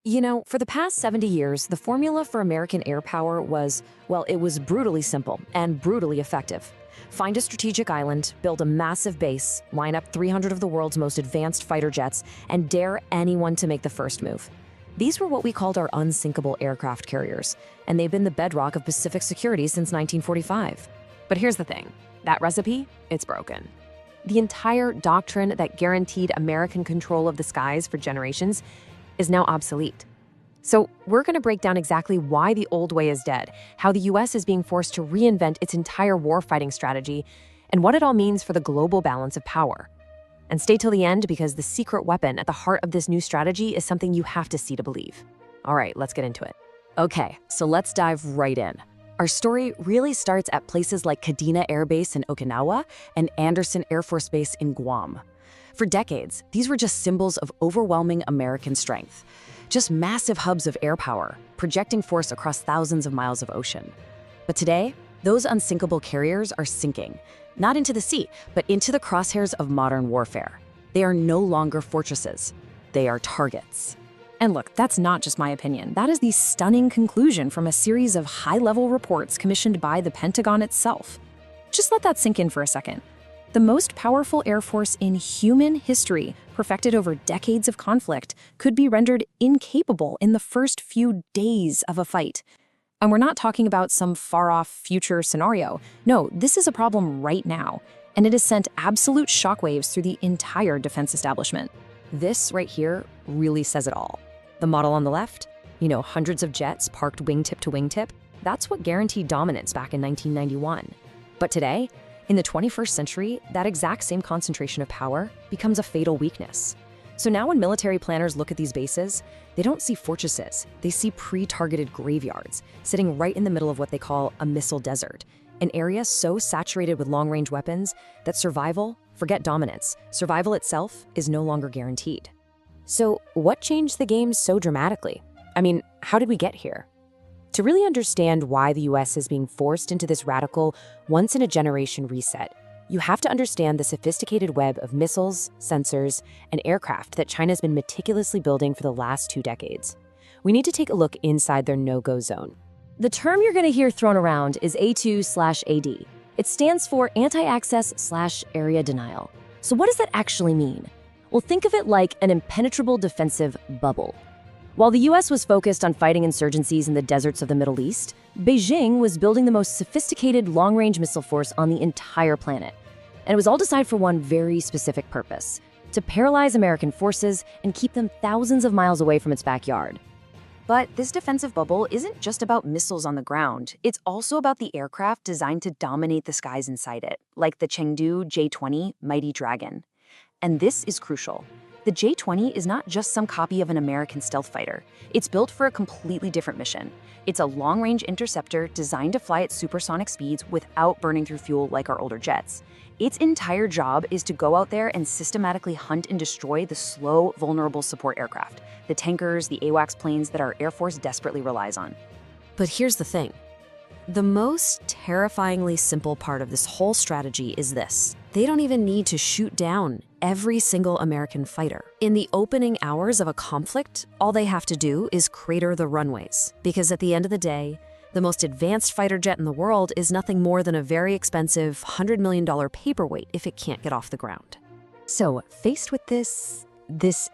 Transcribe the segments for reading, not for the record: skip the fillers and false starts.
You know, for the past 70 years, the formula for American air power was, well, it was brutally simple and brutally effective. Find a strategic island, build a massive base, line up 300 of the world's most advanced fighter jets, and dare anyone to make the first move. These were what we called our unsinkable aircraft carriers, and they've been the bedrock of Pacific security since 1945. But here's the thing, that recipe, it's broken. The entire doctrine that guaranteed American control of the skies for generations is now obsolete. So we're going to break down exactly why the old way is dead, how the US is being forced to reinvent its entire warfighting strategy, and what it all means for the global balance of power. And stay till the end because the secret weapon at the heart of this new strategy is something you have to see to believe. All right, let's get into it. Okay, so let's dive right in. Our story really starts at places like Kadena Air Base in Okinawa and Andersen Air Force Base in Guam. For decades, these were just symbols of overwhelming American strength, just massive hubs of air power, projecting force across thousands of miles of ocean. But today, those unsinkable carriers are sinking, not into the sea, but into the crosshairs of modern warfare. They are no longer fortresses, they are targets. And look, that's not just my opinion. That is the stunning conclusion from a series of high-level reports commissioned by the Pentagon itself. Just let that sink in for a second. The most powerful air force in human history, perfected over decades of conflict, could be rendered incapable in the first few days of a fight. And we're not talking about some far-off future scenario. No, this is a problem right now, and it has sent absolute shockwaves through the entire defense establishment. This right here really says it all. The model on the left, hundreds of jets parked wingtip to wingtip, that's what guaranteed dominance back in 1991. But today, in the 21st century, that exact same concentration of power becomes a fatal weakness. So now when military planners look at these bases, they don't see fortresses, they see pre-targeted graveyards, sitting right in the middle of what they call a missile desert, an area so saturated with long-range weapons that survival, forget dominance, survival itself is no longer guaranteed. So what changed the game so dramatically? I mean, how did we get here? To really understand why the US is being forced into this radical, once-in-a-generation reset, you have to understand the sophisticated web of missiles, sensors, and aircraft that China's been meticulously building for the last 2 decades. We need to take a look inside their no-go zone. The term you're going to hear thrown around is A2/AD. It stands for anti-access/area denial. So what does that actually mean? Well, think of it like an impenetrable defensive bubble. While the US was focused on fighting insurgencies in the deserts of the Middle East, Beijing was building the most sophisticated long-range missile force on the entire planet. And it was all designed for one very specific purpose: to paralyze American forces and keep them thousands of miles away from its backyard. But this defensive bubble isn't just about missiles on the ground. It's also about the aircraft designed to dominate the skies inside it, like the Chengdu J-20 Mighty Dragon. And this is crucial. The J-20 is not just some copy of an American stealth fighter. It's built for a completely different mission. It's a long-range interceptor designed to fly at supersonic speeds without burning through fuel like our older jets. Its entire job is to go out there and systematically hunt and destroy the slow, vulnerable support aircraft, the tankers, the AWACS planes that our Air Force desperately relies on. But here's the thing. The most terrifyingly simple part of this whole strategy is this: they don't even need to shoot down every single American fighter. In the opening hours of a conflict, all they have to do is crater the runways. Because at the end of the day, the most advanced fighter jet in the world is nothing more than a very expensive $100 million paperweight if it can't get off the ground. So, faced with this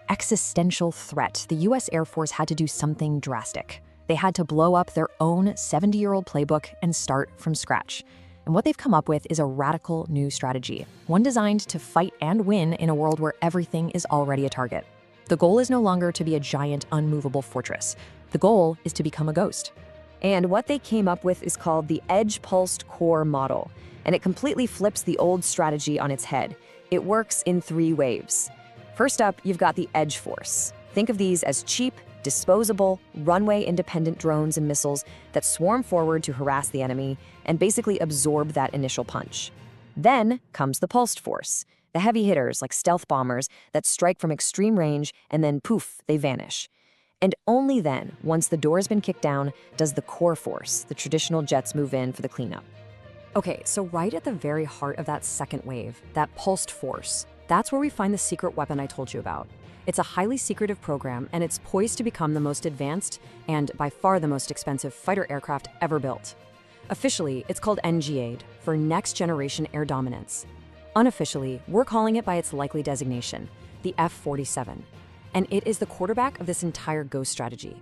existential threat, the US Air Force had to do something drastic. They had to blow up their own 70-year-old playbook and start from scratch. And what they've come up with is a radical new strategy, one designed to fight and win in a world where everything is already a target. The goal is no longer to be a giant, unmovable fortress. The goal is to become a ghost. And what they came up with is called the Edge-Pulsed Core model, and it completely flips the old strategy on its head. It works in 3 waves. First up, you've got the Edge Force. Think of these as cheap, disposable, runway-independent drones and missiles that swarm forward to harass the enemy and basically absorb that initial punch. Then comes the Pulsed Force, the heavy hitters like stealth bombers that strike from extreme range and then poof, they vanish. And only then, once the door has been kicked down, does the Core Force, the traditional jets, move in for the cleanup. Okay, so right at the very heart of that second wave, that Pulsed Force, that's where we find the secret weapon I told you about. It's a highly secretive program, and it's poised to become the most advanced and by far the most expensive fighter aircraft ever built. Officially, it's called NG-8 for Next Generation Air Dominance. Unofficially, we're calling it by its likely designation, the F47, and it is the quarterback of this entire ghost strategy.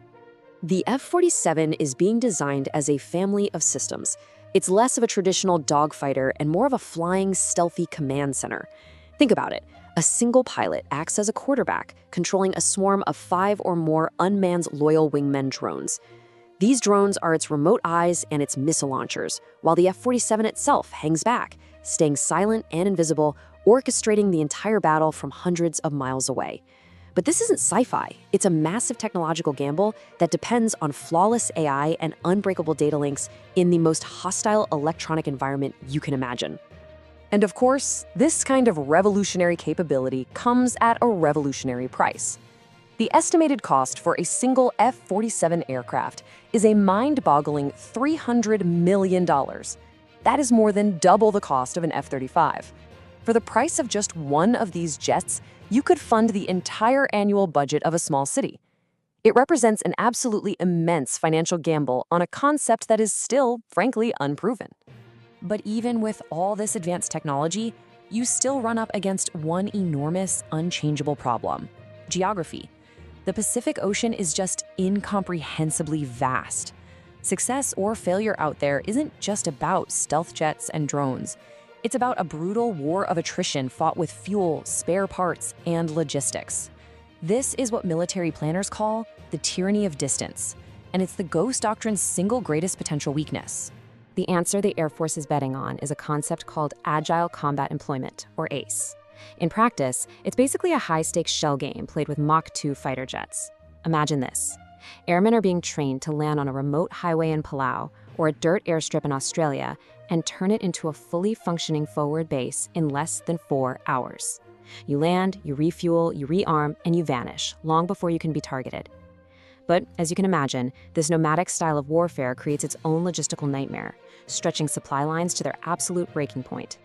The F47 is being designed as a family of systems. It's less of a traditional dogfighter and more of a flying, stealthy command center. Think about it. A single pilot acts as a quarterback, controlling a swarm of 5 or more unmanned loyal wingmen drones. These drones are its remote eyes and its missile launchers, while the F-47 itself hangs back, staying silent and invisible, orchestrating the entire battle from hundreds of miles away. But this isn't sci-fi. It's a massive technological gamble that depends on flawless AI and unbreakable data links in the most hostile electronic environment you can imagine. And of course, this kind of revolutionary capability comes at a revolutionary price. The estimated cost for a single F-47 aircraft is a mind-boggling $300 million. That is more than double the cost of an F-35. For the price of just one of these jets, you could fund the entire annual budget of a small city. It represents an absolutely immense financial gamble on a concept that is still, frankly, unproven. But even with all this advanced technology, you still run up against one enormous, unchangeable problem: geography. The Pacific Ocean is just incomprehensibly vast. Success or failure out there isn't just about stealth jets and drones. It's about a brutal war of attrition fought with fuel, spare parts, and logistics. This is what military planners call the tyranny of distance, and it's the Ghost Doctrine's single greatest potential weakness. The answer the Air Force is betting on is a concept called Agile Combat Employment, or ACE. In practice, it's basically a high-stakes shell game played with Mach 2 fighter jets. Imagine this. Airmen are being trained to land on a remote highway in Palau or a dirt airstrip in Australia and turn it into a fully functioning forward base in less than 4 hours. You land, you refuel, you rearm, and you vanish long before you can be targeted. But as you can imagine, this nomadic style of warfare creates its own logistical nightmare, stretching supply lines to their absolute breaking point.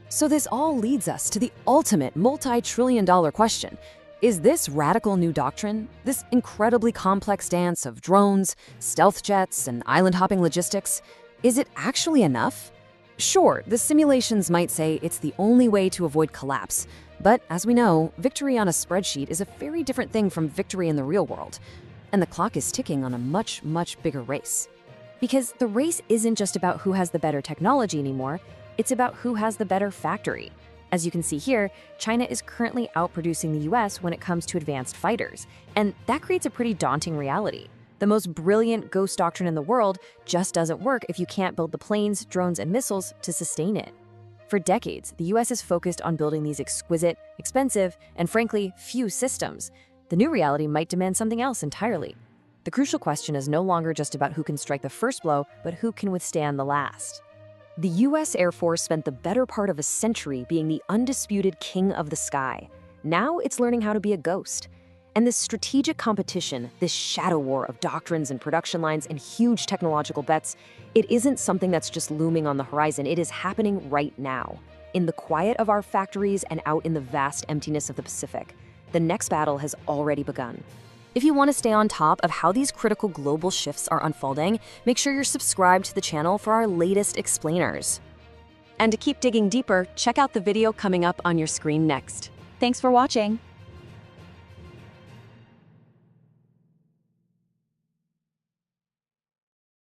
So this all leads us to the ultimate multi-trillion-dollar question. Is this radical new doctrine, this incredibly complex dance of drones, stealth jets, and island-hopping logistics, is it actually enough? Sure, the simulations might say it's the only way to avoid collapse, but as we know, victory on a spreadsheet is a very different thing from victory in the real world. And the clock is ticking on a much, much bigger race. Because the race isn't just about who has the better technology anymore, it's about who has the better factory. As you can see here, China is currently outproducing the US when it comes to advanced fighters, and that creates a pretty daunting reality. The most brilliant ghost doctrine in the world just doesn't work if you can't build the planes, drones, and missiles to sustain it. For decades, the US has focused on building these exquisite, expensive, and frankly, few systems. The new reality might demand something else entirely. The crucial question is no longer just about who can strike the first blow, but who can withstand the last. The US Air Force spent the better part of a century being the undisputed king of the sky. Now it's learning how to be a ghost. And this strategic competition, this shadow war of doctrines and production lines and huge technological bets, it isn't something that's just looming on the horizon. It is happening right now, in the quiet of our factories and out in the vast emptiness of the Pacific. The next battle has already begun. If you want to stay on top of how these critical global shifts are unfolding, make sure you're subscribed to the channel for our latest explainers. And to keep digging deeper, check out the video coming up on your screen next. Thanks for watching.